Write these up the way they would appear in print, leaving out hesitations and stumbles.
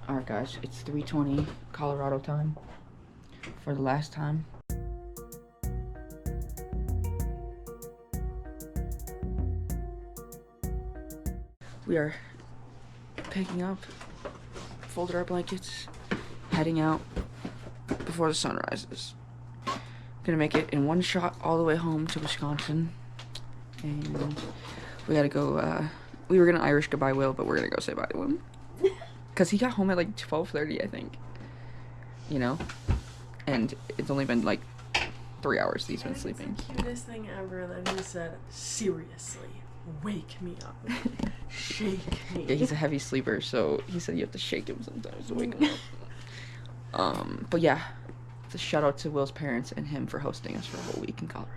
Alright guys, it's 3:20 Colorado time for the last time. We are picking up, folded our blankets, heading out before the sun rises. Gonna make it in one shot all the way home to Wisconsin. And we gotta go, we were gonna Irish goodbye Will, but we're gonna go say bye to him. Cause he got home at like 12:30, I think. You know? And it's only been like 3 hours that he's been sleeping. It's the cutest thing ever. And then he said, "Seriously, wake me up. Shake me." Yeah, he's a heavy sleeper, so he said you have to shake him sometimes to wake him up. But yeah, it's a shout out to Will's parents and him for hosting us for a whole week in Colorado.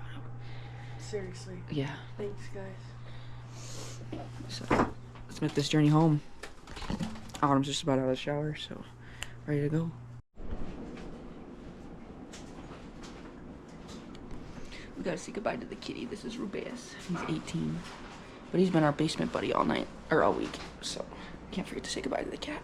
Seriously. Yeah. Thanks, guys. So let's make this journey home. Autumn's just about out of the shower, so ready to go. We gotta say goodbye to the kitty. This is Rubeus. He's 18. But he's been our basement buddy all night, or all week, so can't forget to say goodbye to the cat.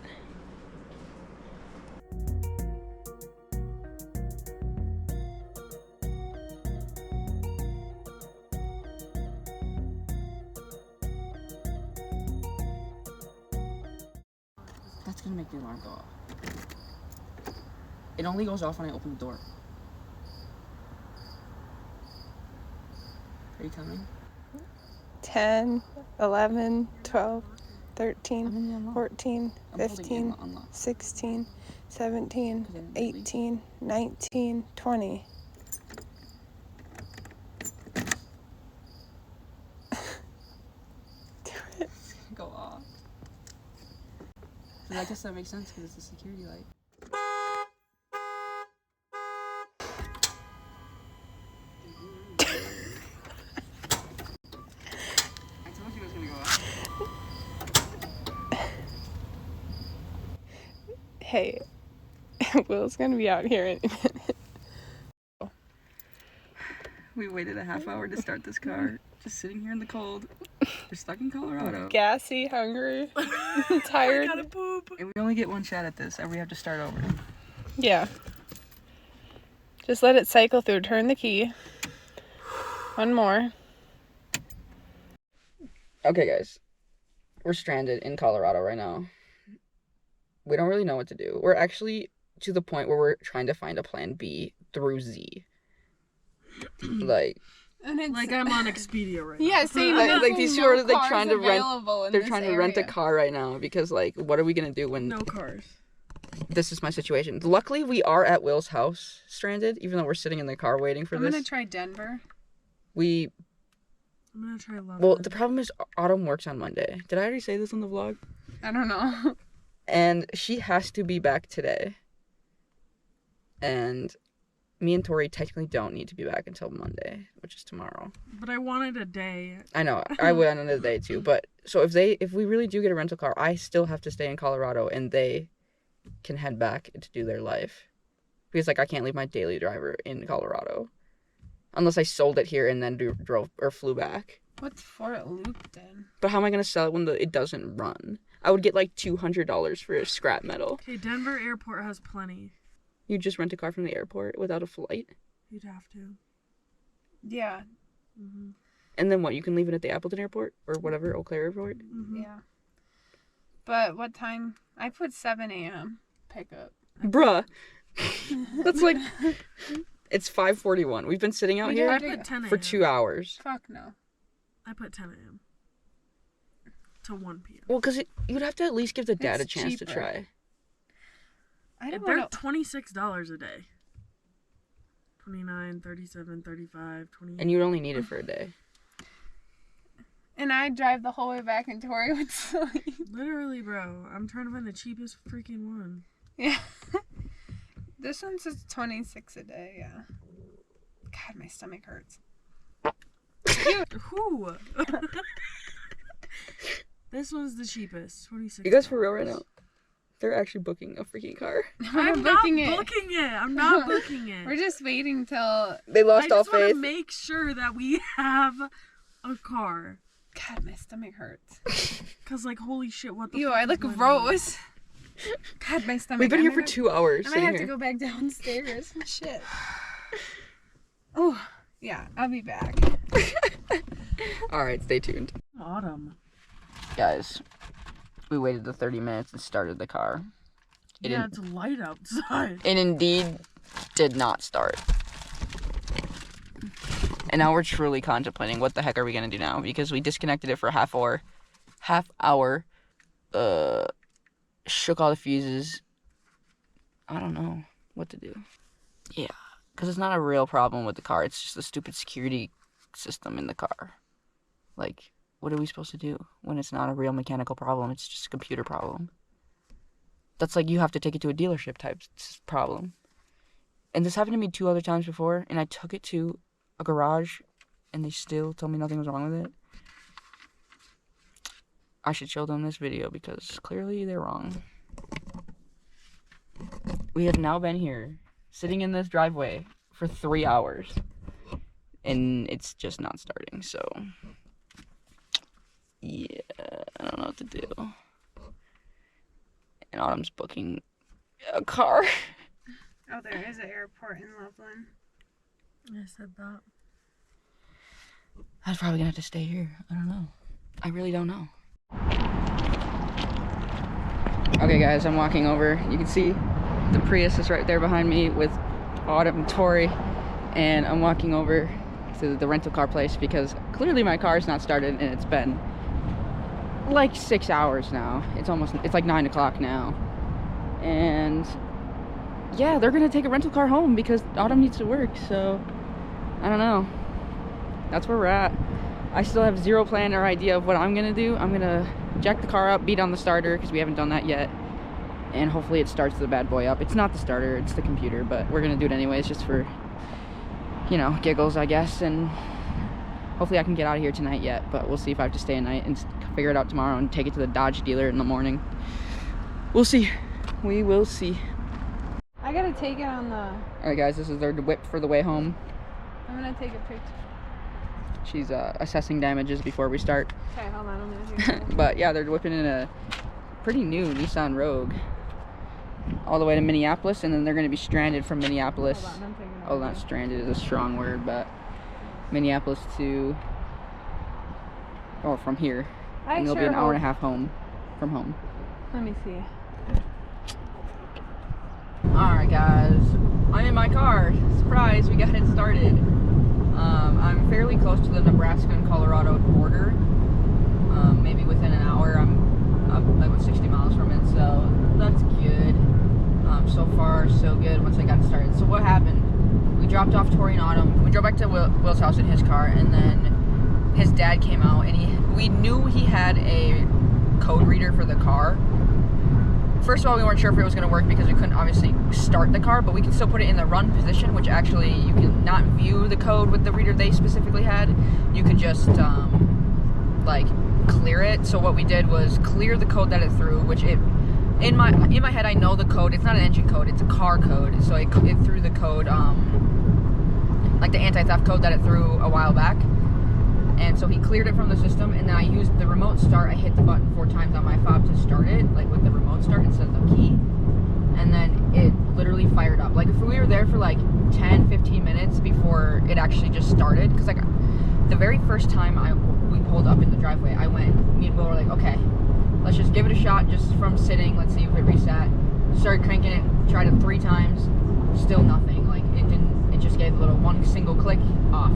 That's gonna make the alarm go off. It only goes off when I open the door. Are you coming? 10, 11, 12, I'm 13, in the unlock. 14, I'm holding it 15, in the unlock. 16, 17, Because I didn't leave. 18, 19, 20. Do it. Go off. But I guess that makes sense because it's a security light. I told you it was gonna go off. Hey, Will's gonna be out here in a minute. We waited a half hour to start this car. Just sitting here in the cold. We're stuck in Colorado. Gassy, hungry, tired. I gotta poop. And we only get one shot at this, and we have to start over. Yeah. Just let it cycle through. Turn the key. One more. Okay, guys. We're stranded in Colorado right now. We don't really know what to do. We're actually to the point where we're trying to find a plan B through Z. Like, And it's Like I'm on Expedia right now. yeah, same. like these two are like trying to rent. They're They're trying to rent a car right now because like, what are we gonna do when No cars. this is my situation? Luckily, we are at Will's house stranded, even though we're sitting in the car waiting for I'm this. gonna try Denver. We I'm gonna try Love. well, the problem is Autumn works on Monday. Did I already say this on the vlog? I don't know. And she has to be back today. And me and Tori technically don't need to be back until Monday, which is tomorrow. But I wanted a day. I know, I would on another day too. But so if we really do get a rental car, I still have to stay in Colorado and they can head back to do their life. Because like I can't leave my daily driver in Colorado. Unless I sold it here and then drove or flew back. What's Fort Lupton? But how am I gonna sell it when it doesn't run? I would get like $200 for a scrap metal. Okay, Denver Airport has plenty. You just rent a car from the airport without a flight, You'd have to. Yeah, Mm-hmm. and then what? You can leave it at the Appleton Airport or whatever, Eau Claire Airport. Mm-hmm. yeah. But what time? I put 7 a.m. pickup. Bruh, that's like it's 5:41. We've been sitting out We here I don't- put 10 a.m. for 2 hours. Fuck no. I put 10 a.m. to 1 p.m. Well, because you'd have to at least give the dad It's a chance to cheaper. try. I don't They're want to. $26 a day. 29, 37, 35, 28. And you'd only need it for a day. And I drive the whole way back and Tori would sleep. Literally, bro. I'm trying to find the cheapest freaking one. Yeah. This one says 26 a day, yeah. God, my stomach hurts. Who? This one's the cheapest. 26. You guys for real right now? They're actually booking a freaking car. I'm not booking it. I'm not booking it. We're just waiting till. They I lost all just want to faith. make sure that we have a car. God, my stomach hurts. Cause like, holy shit, what the Ew, fuck I is look going on? gross. God, my stomach. We've been I'm here for gonna- 2 hours. I might sitting have to here. go back downstairs. Shit. Oh, yeah, I'll be back. Alright, stay tuned. Autumn. Guys, we waited the 30 minutes and started the car. Yeah, it's light outside. It indeed did not start. And now we're truly contemplating what the heck are we gonna do now, because we disconnected it for a half hour, shook all the fuses. I don't know what to do. Yeah, because it's not a real problem with the car, it's just a stupid security system in the car. Like, what are we supposed to do when it's not a real mechanical problem? It's just a computer problem. That's like you have to take it to a dealership type problem. And this happened to me 2 other times before, and I took it to a garage, and they still told me nothing was wrong with it. I should show them this video because clearly they're wrong. We have now been here, sitting in this driveway for 3 hours, and it's just not starting, so... yeah, I don't know what to do. And Autumn's booking a car. Oh, there is an airport in Loveland. I said that. I was probably gonna have to stay here. I don't know. I really don't know. Okay, guys, I'm walking over. You can see the Prius is right there behind me with Autumn and Tori. And I'm walking over to the rental car place because clearly my car's not started and it's been like 6 hours now. It's like 9 o'clock now. And yeah, they're gonna take a rental car home because Autumn needs to work, so I don't know. That's where we're at. I still have zero plan or idea of what I'm gonna do. I'm gonna jack the car up, beat on the starter because we haven't done that yet, and hopefully it starts the bad boy up. It's not the starter, it's the computer, but we're gonna do it anyways just for, you know, giggles, I guess. And hopefully I can get out of here tonight yet, but we'll see if I have to stay a night and figure it out tomorrow and take it to the Dodge dealer in the morning. We'll see. We will see. I gotta take it on the... Alright guys, this is their whip for the way home. I'm gonna take a picture. She's assessing damages before we start. Okay, hold on, I'm gonna take a But yeah, they're whipping in a pretty new Nissan Rogue all the way to Minneapolis, and then they're going to be stranded from Minneapolis. Hold on, I'm taking a Oh, not stranded is a strong word, but Minneapolis to... oh, from here. And it'll be an hour and a half home from home. Let me see. Alright guys, I'm in my car. Surprise, we got it started. I'm fairly close to the Nebraska and Colorado border. Maybe within an hour. I'm about 60 miles from it, so that's good. So far, so good once I got started. So what happened? We dropped off Tori and Autumn. We drove back to Will's house in his car, and then his dad came out, and we knew he had a code reader for the car. First of all, we weren't sure if it was going to work because we couldn't obviously start the car, but we could still put it in the run position, which actually you can not view the code with the reader they specifically had. You could just like clear it. So what we did was clear the code that it threw, which in my head I know the code. It's not an engine code, it's a car code. So it threw the code like the anti-theft code that it threw a while back. And so he cleared it from the system, and then I used the remote start. I hit the button 4 times on my fob to start it, like with the remote start instead of the key. And then it literally fired up. Like if we were there for like 10-15 minutes before it actually just started, because like the very first time we pulled up in the driveway, me and Will were like, okay, let's just give it a shot just from sitting. Let's see if it reset. Started cranking it, tried it 3 times, still nothing. Like it didn't. It just gave a little one single click off,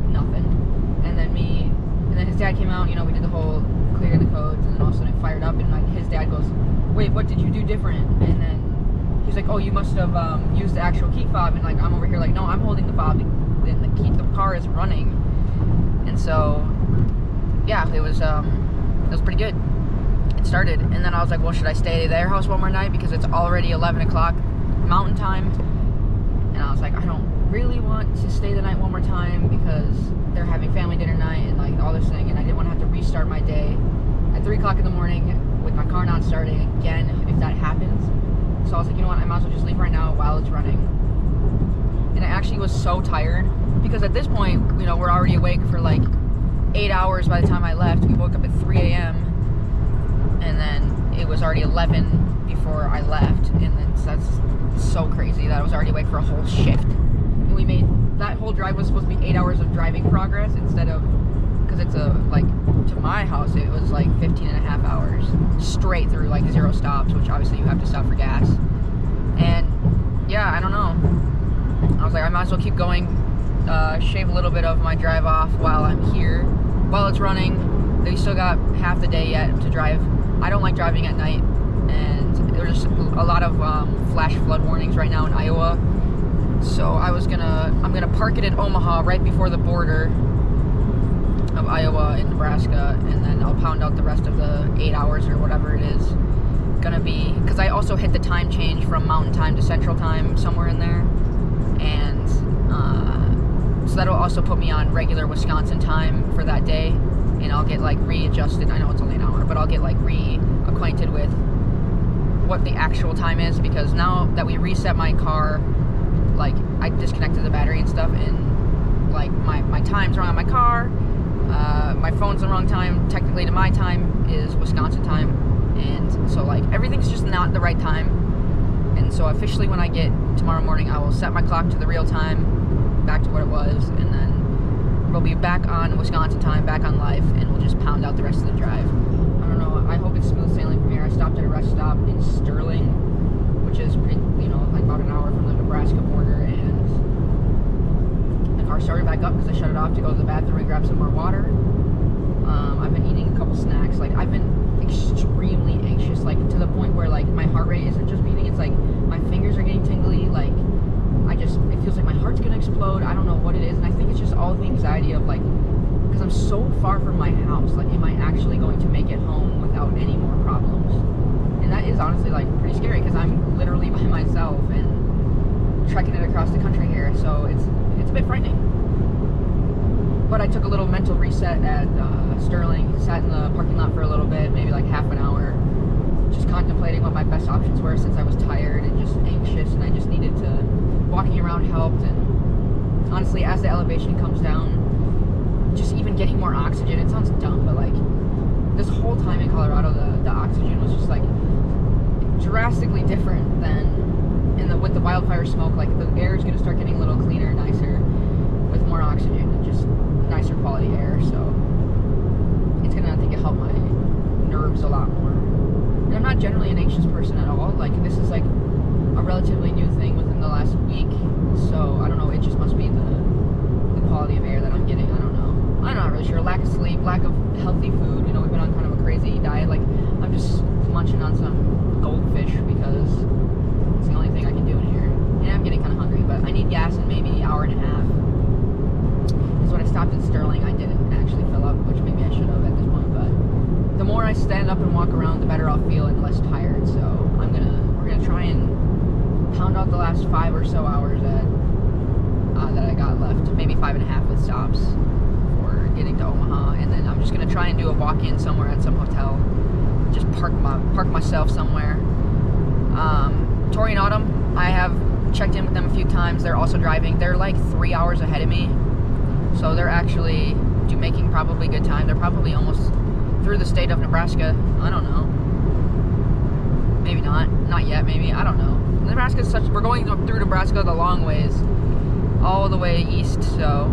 nothing. And then his dad came out, you know, we did the whole clear the codes, and then all of a sudden it fired up, and like his dad goes, wait, what did you do different? And then he's like, oh, you must have used the actual key fob. And like I'm over here like, no, I'm holding the fob, and the car is running. And so yeah, it was pretty good. It started, and then I was like, well, should I stay at their house one more night because it's already 11 o'clock mountain time? And I was like, I don't really want to stay the night one more time because they're having family dinner night and like all this thing, and I didn't want to have to restart my day at 3 o'clock in the morning with my car not starting again if that happens. So I was like, you know what, I might as well just leave right now while it's running. And I actually was so tired because at this point, you know, we're already awake for like 8 hours by the time I left. We woke up at 3 a.m. and then it was already 11 before I I left, and that's so crazy that I was already awake for a whole shift. And we made that whole drive was supposed to be 8 hours of driving progress instead of, because it's to my house it was like 15 and a half hours straight through, like 0 stops, which obviously you have to stop for gas. And yeah, I don't know. I was like, I might as well keep going, shave a little bit of my drive off while I'm here, while it's running. They still got half the day yet to drive. I don't like driving at night, and there's just a lot of flash flood warnings right now in Iowa. So I'm gonna park it in Omaha right before the border of Iowa and Nebraska, and then I'll pound out the rest of the 8 hours or whatever it is gonna be, because I also hit the time change from Mountain Time to Central Time somewhere in there, and so that'll also put me on regular Wisconsin time for that day, and I'll get like readjusted. I know it's only an hour, but I'll get like reacquainted with what the actual time is, because now that we reset my car, like I disconnected the battery and stuff, and like my time's wrong on my car, my phone's the wrong time technically to my time is Wisconsin time, and so like everything's just not the right time. And so officially when I get tomorrow morning, I will set my clock to the real time, back to what it was, and then we'll be back on Wisconsin time, back on life, and we'll just pound out the rest of the drive. I don't know, I hope it's smooth sailing from here. I stopped at a rest stop in Sterling, which is pretty, like about an hour from the Nebraska border, and the car started back up because I shut it off to go to the bathroom and grab some more water. I've been eating a couple snacks. Like, I've been extremely anxious, like to the point where like my heart rate isn't just beating, it's like my fingers are getting tingly, like it feels like my heart's gonna explode. I don't know what it is, and I think it's just all the anxiety of like, because I'm so far from my house, like am I actually going to make it home without any more problems? And that is honestly like pretty scary, because I'm literally by myself and trekking it across the country here, so it's a bit frightening. But I took a little mental reset at Sterling, sat in the parking lot for a little bit, maybe like half an hour, just contemplating what my best options were, since I was tired and just anxious, and I just needed to, walking around helped. And honestly, as the elevation comes down, just even getting more oxygen, it sounds dumb, but like this whole time in Colorado, the oxygen was just like drastically different than with the wildfire smoke. Like the air is going to start getting a little cleaner, nicer, with more oxygen and just nicer quality air. So it's gonna, I think, help my nerves a lot more. And I'm not generally an anxious person at all. Like, this is like a relatively new thing within the last week, so I don't know, it just must be the quality of air that I'm getting. I don't know, I'm not really sure. Lack of sleep, lack of healthy food. We've been on kind of a crazy diet. Like, I'm just munching on some goldfish because it's the only thing I can do in here, and I'm getting kind of hungry, but I need gas in maybe an hour and a half. So when I stopped in Sterling, I didn't actually fill up, which maybe I should have at this point, but the more I stand up and walk around, the better I'll feel and less tired. So we're gonna try and pound out the last 5 or so hours that I got left, maybe 5.5 with stops for getting to Omaha, and then I'm just gonna try and do a walk-in somewhere at some hotel, just park myself somewhere. Tori and Autumn, I have checked in with them a few times. They're also driving. They're like 3 hours ahead of me, so they're actually making probably good time. They're probably almost through the state of Nebraska. I don't know. Maybe not yet, maybe, I don't know. Nebraska's we're going through Nebraska the long ways, all the way east, so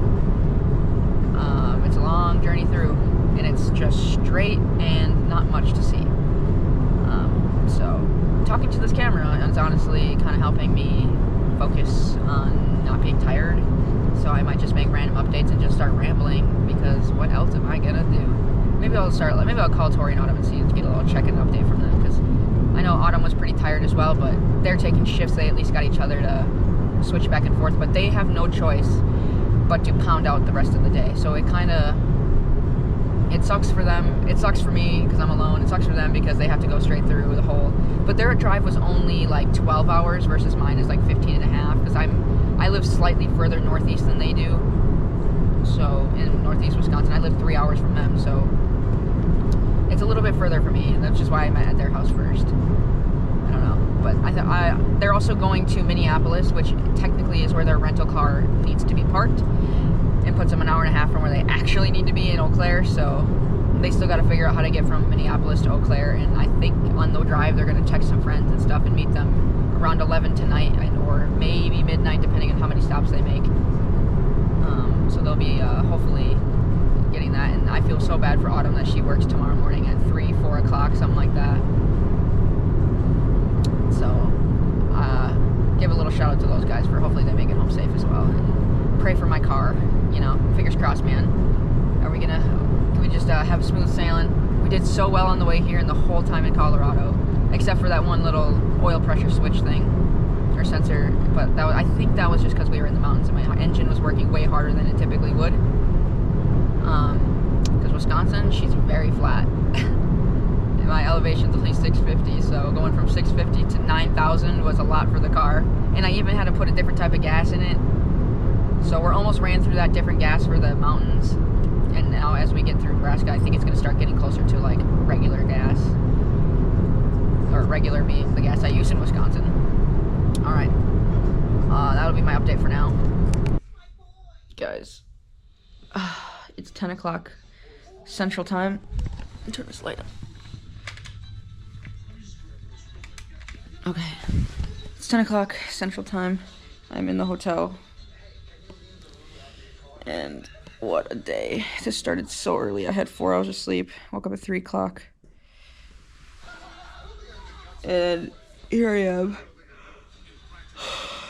it's a long journey through, and it's just straight and not much to see. So talking to this camera is honestly kind of helping me focus on not being tired, so I might just make random updates and just start rambling, because what else am I gonna do? Maybe I'll call Tori and Autumn and get a little check-in update from them, because I know Autumn was pretty tired as well, but they're taking shifts. They at least got each other to switch back and forth, but they have no choice but to pound out the rest of the day. So it sucks for them. It sucks for me because I'm alone. It sucks for them because they have to go straight through the whole, but their drive was only like 12 hours versus mine is like 15 and a half, because I live slightly further northeast than they do. So in northeast Wisconsin, I live 3 hours from them, so it's a little bit further for me, and that's just why I met at their house first. I don't know, but they're also going to Minneapolis, which technically is where their rental car needs to be parked, and puts them an hour and a half from where they actually need to be in Eau Claire. So they still got to figure out how to get from Minneapolis to Eau Claire, and I think on the drive they're going to text some friends and stuff and meet them around 11 tonight or maybe midnight, depending on how many stops they make. So they'll be hopefully getting that. And I feel so bad for Autumn that she works tomorrow morning at 3, 4 o'clock, something like that. So give a little shout out to those guys for hopefully they make it home safe as well. And pray for my car, you know, fingers crossed, man. Can we just have smooth sailing? We did so well on the way here and the whole time in Colorado, except for that one little oil pressure switch thing, or sensor, but I think that was just because we were in the mountains and my engine was working way harder than it typically would. Because Wisconsin, she's very flat. And my elevation's only 650, so going from 650 to 9,000 was a lot for the car. And I even had to put a different type of gas in it. So we're almost ran through that different gas for the mountains. And now as we get through Nebraska, I think it's going to start getting closer to like regular gas. Or regular being the gas I use in Wisconsin. Alright. That'll be my update for now. Guys. It's 10 o'clock Central Time. Let me turn this light on. Okay. It's 10 o'clock Central Time. I'm in the hotel. And what a day. This started so early. I had 4 hours of sleep. Woke up at 3 o'clock. And here I am.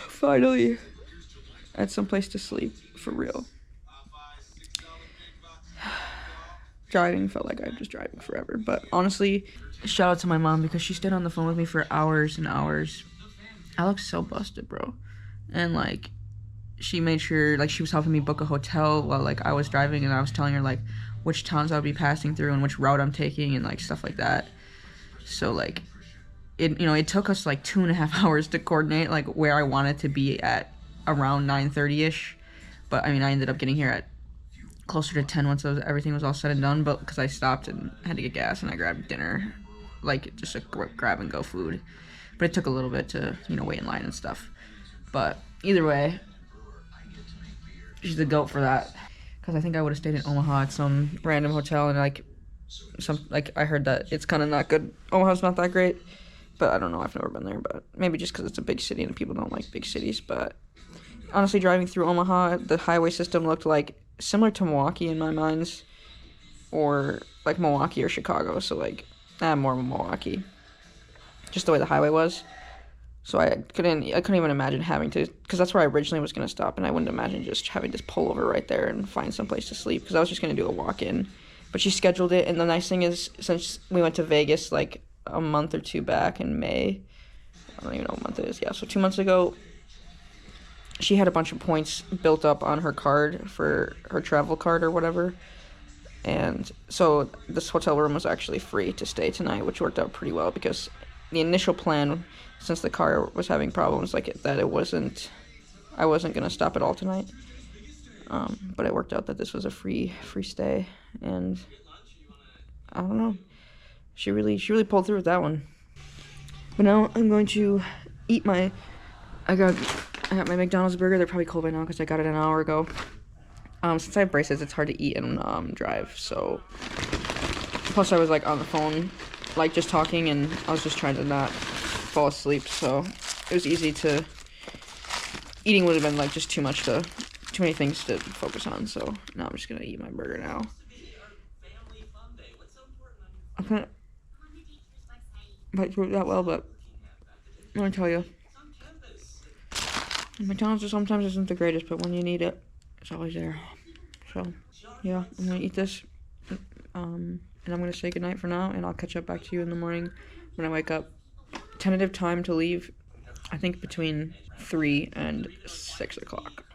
Finally at some place to sleep. For real. Driving felt like I was just driving forever. But honestly, shout out to my mom because she stayed on the phone with me for hours and hours. I look so busted, bro. And like, she made sure, like, she was helping me book a hotel while, like, I was driving, and I was telling her, like, which towns I would be passing through and which route I'm taking and, like, stuff like that. So, like, it took us, like, 2.5 hours to coordinate, like, where I wanted to be at around 9:30-ish. But, I mean, I ended up getting here at closer to 10 once everything was all said and done, but because I stopped and had to get gas and I grabbed dinner, like, just a grab-and-go food. But it took a little bit to, wait in line and stuff. But either way, she's the goat for that, because I think I would have stayed in Omaha at some random hotel, and I heard that it's kind of not good. Omaha's not that great, but I don't know. I've never been there, but maybe just because it's a big city and people don't like big cities. But honestly, driving through Omaha, the highway system looked like similar to Milwaukee in my minds, or like Milwaukee or Chicago. So like, more Milwaukee, just the way the highway was. So I couldn't even imagine having to, because that's where I originally was going to stop, and I wouldn't imagine just having to pull over right there and find some place to sleep, because I was just going to do a walk-in. But she scheduled it, and the nice thing is, since we went to Vegas like a month or two back in May, I don't even know what month it is, yeah, so 2 months ago, she had a bunch of points built up on her card for her travel card or whatever, and so this hotel room was actually free to stay tonight, which worked out pretty well, because the initial plan, since the car was having problems, I wasn't going to stop at all tonight. But it worked out that this was a free stay, and I don't know. She really pulled through with that one. But now I'm going to eat I got my McDonald's burger. They're probably cold by now because I got it an hour ago. Since I have braces, it's hard to eat and drive, so plus I was like on the phone, like just talking, and I was just trying to not fall asleep, so it was easy to, eating would have been like just too many things to focus on, so now I'm just gonna eat my burger now. I can't bite through it that well, but I'm gonna tell you, McDonald's sometimes isn't the greatest, but when you need it, it's always there. So yeah, I'm gonna eat this, and I'm gonna say goodnight for now, and I'll catch up back to you in the morning when I wake up. Tentative time to leave, I think between 3 and 6 o'clock.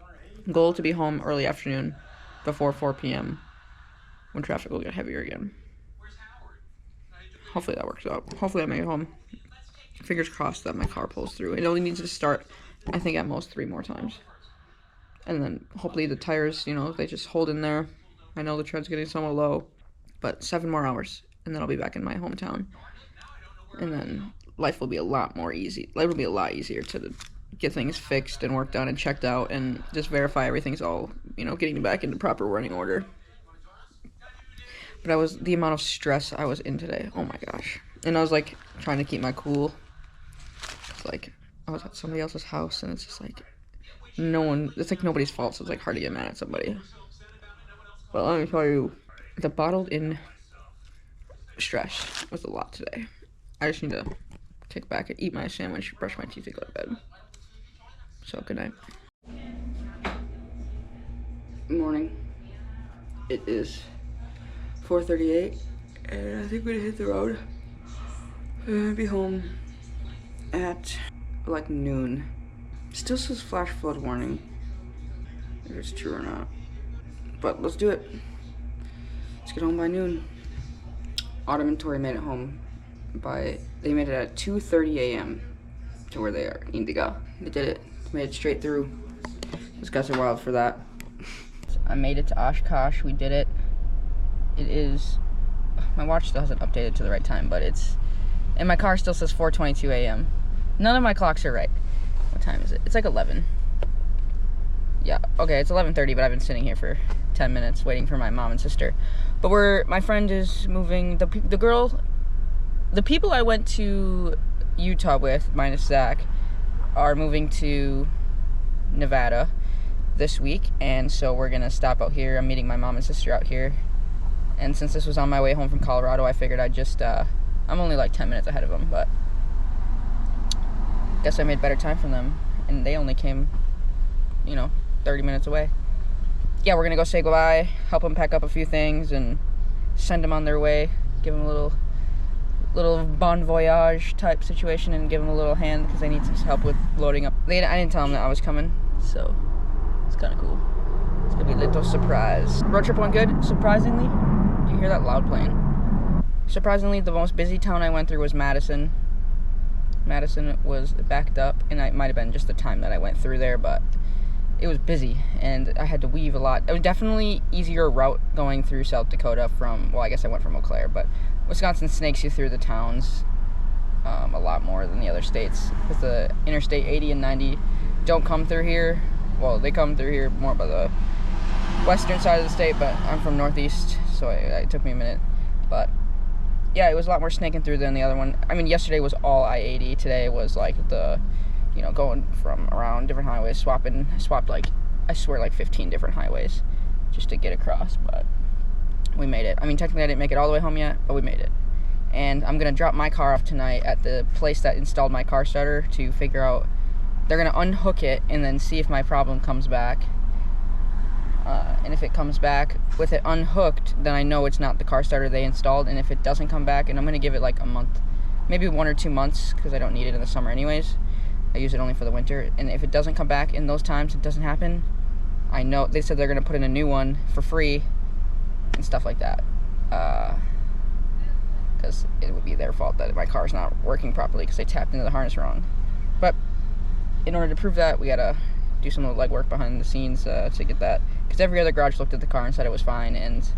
Goal to be home early afternoon, before 4 p.m. when traffic will get heavier again. Hopefully that works out. Hopefully I make it home. Fingers crossed that my car pulls through. It only needs to start, I think, at most 3 more times. And then hopefully the tires, they just hold in there. I know the tread's getting somewhat low, but 7 more hours, and then I'll be back in my hometown. And then life will be a lot more easy. Life will be a lot easier to get things fixed and worked out and checked out and just verify everything's all, getting back into proper running order. But the amount of stress I was in today, oh my gosh. And I was like trying to keep my cool. it's like I was at somebody else's house, and it's just like it's like nobody's fault, so it's like hard to get mad at somebody. But let me tell you, the bottled in stress was a lot today. I just need to kick back and eat my sandwich, brush my teeth, and go to bed. So good night. Morning. It is 4:38, and I think we're gonna hit the road. And I'll be home at like noon. Still says flash flood warning. If it's true or not. But let's do it. Let's get home by noon. Autumn and Tori made it home they made it at 2:30 a.m. to where they need to go. They did it. Made it straight through. Those guys are wild for that. I made it to Oshkosh. We did it. It is, my watch still hasn't updated to the right time, but and my car still says 4:22 a.m. None of my clocks are right. What time is it? It's like 11. Yeah, okay, it's 11:30, but I've been sitting here for 10 minutes waiting for my mom and sister. But my friend is moving, the people I went to Utah with, minus Zach, are moving to Nevada this week, and so we're gonna stop out here. I'm meeting my mom and sister out here, and since this was on my way home from Colorado, I figured I'd just I'm only like 10 minutes ahead of them, but guess I made better time from them, and they only came 30 minutes away. Yeah, we're gonna go say goodbye, help them pack up a few things, and send them on their way, give them a little bon voyage type situation, and give them a little hand because they need some help with loading up. I didn't tell them that I was coming, so it's kind of cool. It's gonna be a little surprise. Road trip went good, surprisingly. Do you hear that loud plane? Surprisingly, the most busy town I went through was Madison. Madison was backed up, and it might have been just the time that I went through there, but it was busy, and I had to weave a lot. It was definitely easier route going through South Dakota I guess I went from Eau Claire, but Wisconsin snakes you through the towns a lot more than the other states, because the Interstate 80 and 90 don't come through here. Well, they come through here more by the western side of the state, but I'm from Northeast, so it took me a minute. But yeah, it was a lot more snaking through than the other one. I mean, yesterday was all I-80. Today was like going from around different highways, swapped like, I swear, like 15 different highways just to get across, but we made it. I mean, technically I didn't make it all the way home yet, but we made it. And I'm gonna drop my car off tonight at the place that installed my car starter to figure out, they're gonna unhook it and then see if my problem comes back. And if it comes back with it unhooked, then I know it's not the car starter they installed. And if it doesn't come back, and I'm gonna give it like a month, maybe 1 or 2 months, because I don't need it in the summer anyways. I use it only for the winter. And if it doesn't come back in those times, it doesn't happen, I know they said they're gonna put in a new one for free and stuff like that. Because it would be their fault that my car's not working properly because they tapped into the harness wrong. But in order to prove that, we gotta do some of the legwork behind the scenes to get that. Because every other garage looked at the car and said it was fine, and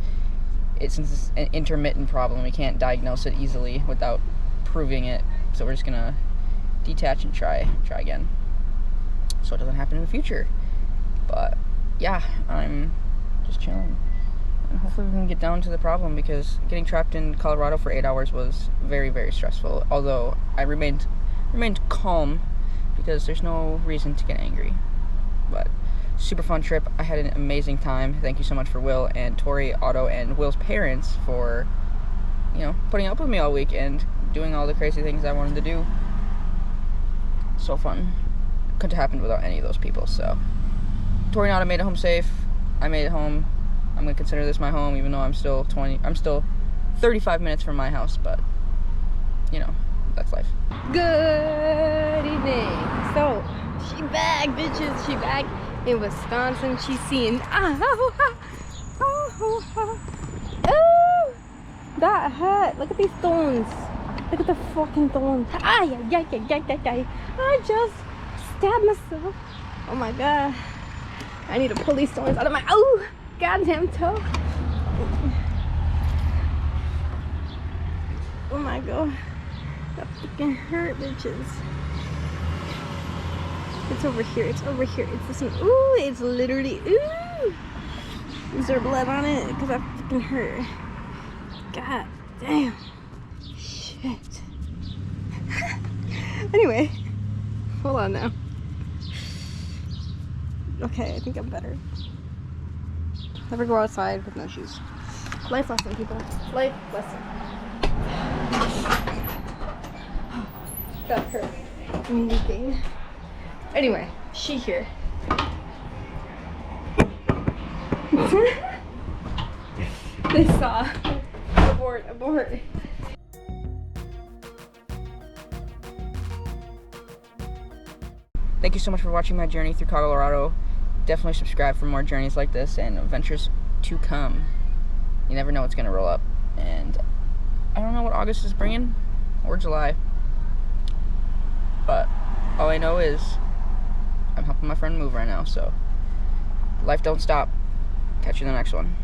since it's an intermittent problem, we can't diagnose it easily without proving it. So we're just gonna detach and try again, so it doesn't happen in the future. But yeah, I'm just chilling, and hopefully we can get down to the problem, because getting trapped in Colorado for 8 hours was very, very stressful. Although I remained calm, because there's no reason to get angry. But super fun trip. I had an amazing time. Thank you so much for Will and Tori, Otto, and Will's parents for putting up with me all week and doing all the crazy things I wanted to do. So fun. Couldn't have happened without any of those people. So Tori and Otto made it home safe. I made it home. I'm gonna consider this my home, even though I'm still 35 minutes from my house, but that's life. Good evening. So she back, bitches. She back in Wisconsin. She's seeing that hurt. Look at these thorns. Look at the fucking thorns. I just stabbed myself. Oh my god. I need to pull these thorns out of my goddamn toe. Oh my god. That fucking hurt, bitches. It's over here. It's over here. It's this one. Ooh, it's literally. Ooh. Is there blood on it? Because that fucking hurt. God damn. Shit. Anyway, Hold on now. Okay, I think I'm better. Never go outside with no shoes. Life lesson, people. Life lesson. That hurt. Anything. Anyway, she here. They saw. Abort, abort. Thank you so much for watching my journey through Colorado. Definitely subscribe for more journeys like this and adventures to come. You never know what's going to roll up. And I don't know what August is bringing, or July. But all I know is I'm helping my friend move right now. So life don't stop. Catch you in the next one.